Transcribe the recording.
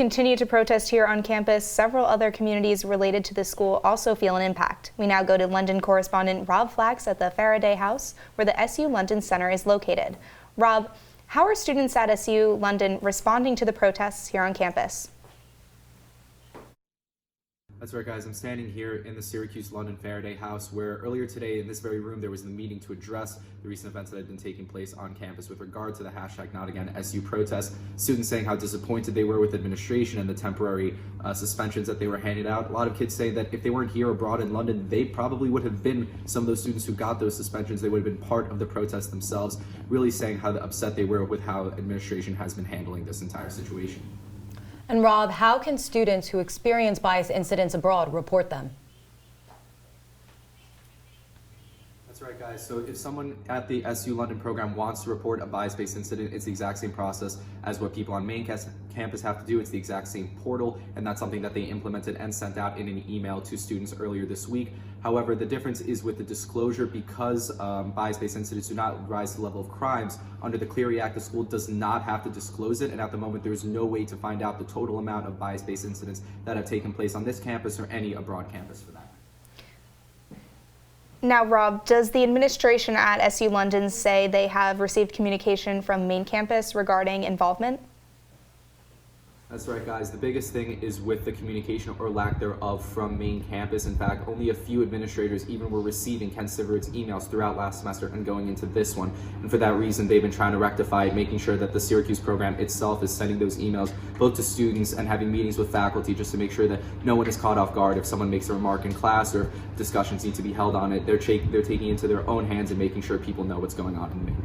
Continue to protest here on campus, several other communities related to the school also feel an impact. We now go to London correspondent Rob Flaks at the Faraday House, where the SU London Center is located. Rob, how are students at SU London responding to the protests here on campus? That's right, guys. I'm standing here in the London Faraday House, where earlier today in this very room there was a meeting to address the recent events that had been taking place on campus with regard to the #NotAgainSU protest. Students saying how disappointed they were with administration and the temporary suspensions that they were handed out. A lot of kids saying that if they weren't here abroad in London, they probably would have been some of those students who got those suspensions. They would have been part of the protest themselves, really saying how upset they were with how administration has been handling this entire situation. And Rob, how can students who experience bias incidents abroad report them? That's right, guys. So if someone at the SU London program wants to report a bias-based incident, it's the exact same process as what people on main campus have to do. It's the exact same portal, and that's something that they implemented and sent out in an email to students earlier this week. However, the difference is with the disclosure, because bias-based incidents do not rise to the level of crimes. Under the Clery Act, the school does not have to disclose it, and at the moment there's no way to find out the total amount of bias-based incidents that have taken place on this campus or any abroad campus for that. Now, Rob, does the administration at SU London say they have received communication from main campus regarding involvement? That's right, guys. The biggest thing is with the communication or lack thereof from main campus. In fact, only a few administrators even were receiving Ken Siveritt's emails throughout last semester and going into this one. And for that reason, they've been trying to rectify it, making sure that the Syracuse program itself is sending those emails both to students and having meetings with faculty just to make sure that no one is caught off guard if someone makes a remark in class or discussions need to be held on it. They're taking it into their own hands and making sure people know what's going on in the main campus.